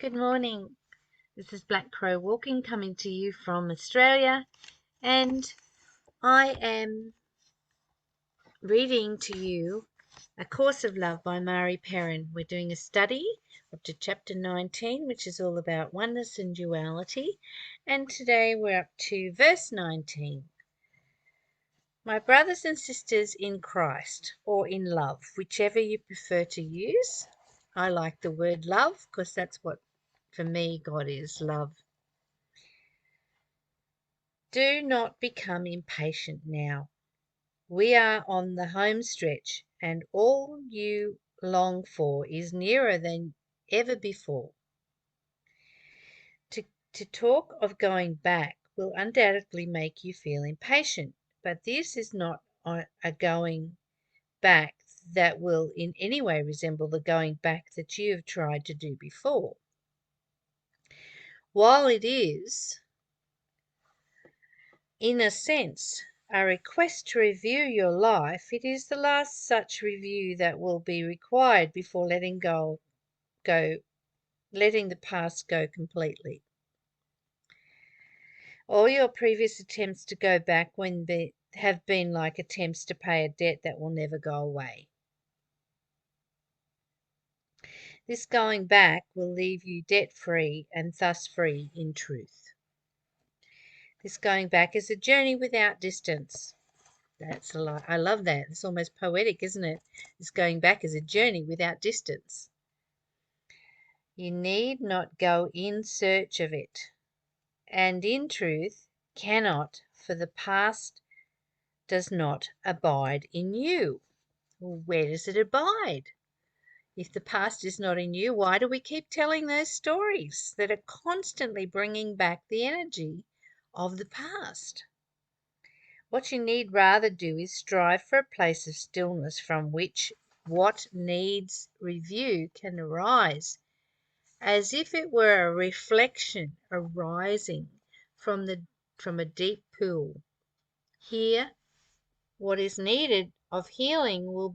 Good morning. This is Black Crow Walking, coming to you from Australia, and I am reading to you A Course of Love by Mari Perron. We're doing a study up to chapter 19, which is all about oneness and duality, and today we're up to verse 19. My brothers and sisters in Christ, or in love, whichever you prefer to use. I like the word love because that's what, for me, God is love. Do not become impatient now. We are on the home stretch, and all you long for is nearer than ever before. To talk of going back will undoubtedly make you feel impatient, but this is not a going back that will in any way resemble the going back that you have tried to do before. While it is, in a sense, a request to review your life, it is the last such review that will be required before letting the past go completely. All your previous attempts to go back have been like attempts to pay a debt that will never go away. This going back will leave you debt-free and thus free in truth. This going back is a journey without distance. That's a lot. I love that. It's almost poetic, isn't it? It's going back as a journey without distance. You need not go in search of it, and in truth cannot, for the past does not abide in you. Well, where does it abide? If the past is not in you, why do we keep telling those stories that are constantly bringing back the energy of the past? What you need rather do is strive for a place of stillness from which what needs review can arise, as if it were a reflection arising from a deep pool. Here, what is needed of healing will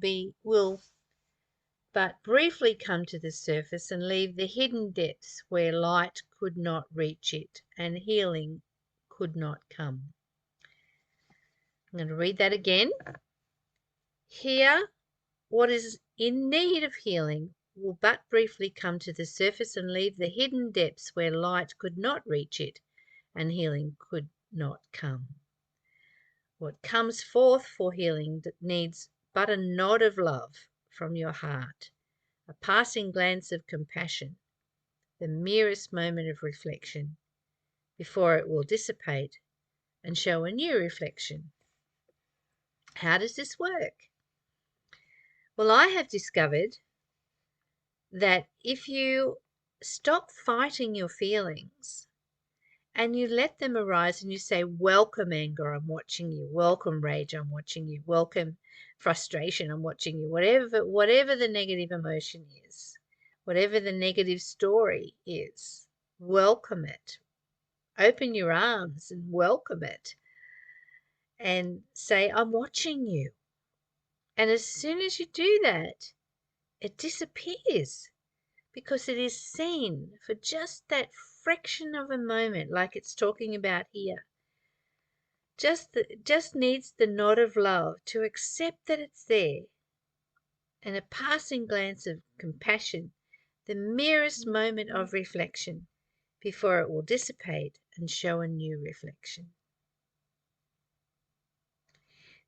but briefly come to the surface and leave the hidden depths where light could not reach it and healing could not come. I'm going to read that again. Here, what is in need of healing will but briefly come to the surface and leave the hidden depths where light could not reach it and healing could not come. What comes forth for healing needs but a nod of love from your heart, a passing glance of compassion, the merest moment of reflection, before it will dissipate and show a new reflection. How does this work? Well, I have discovered that if you stop fighting your feelings and you let them arise and you say, welcome anger, I'm watching you, welcome rage, I'm watching you, welcome frustration, I'm watching you, whatever the negative emotion is, whatever the negative story is, welcome it. Open your arms and welcome it and say, I'm watching you. And as soon as you do that, it disappears because it is seen for just that fraction of a moment, like it's talking about here. Just needs the nod of love to accept that it's there, and a passing glance of compassion, the merest moment of reflection, before it will dissipate and show a new reflection.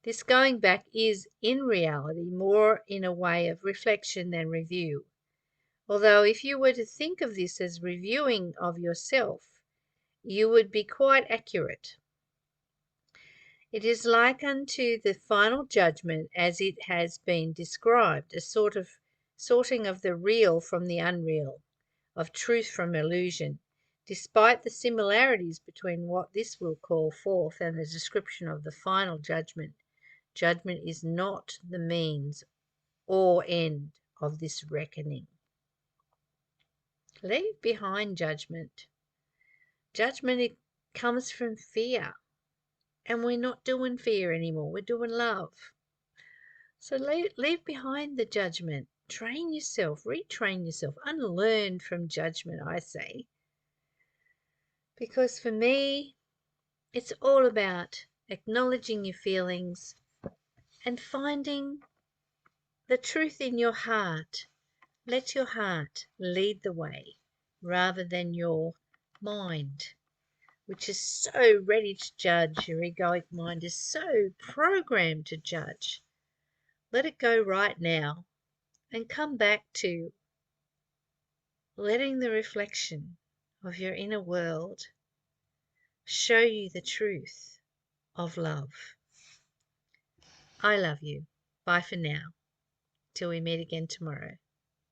This going back is, in reality, more in a way of reflection than review. Although if you were to think of this as reviewing of yourself, you would be quite accurate. It is like unto the final judgment as it has been described, a sort of sorting of the real from the unreal, of truth from illusion. Despite the similarities between what this will call forth and the description of the final judgment, judgment is not the means or end of this reckoning. Leave behind judgment. Judgment comes from fear, and we're not doing fear anymore. We're doing love. So leave behind the judgment. Train yourself, retrain yourself, unlearn from judgment, I say. Because for me, it's all about acknowledging your feelings and finding the truth in your heart. Let your heart lead the way rather than your mind, which is so ready to judge. Your egoic mind is so programmed to judge. Let it go right now and come back to letting the reflection of your inner world show you the truth of love. I love you. Bye for now. Till we meet again tomorrow.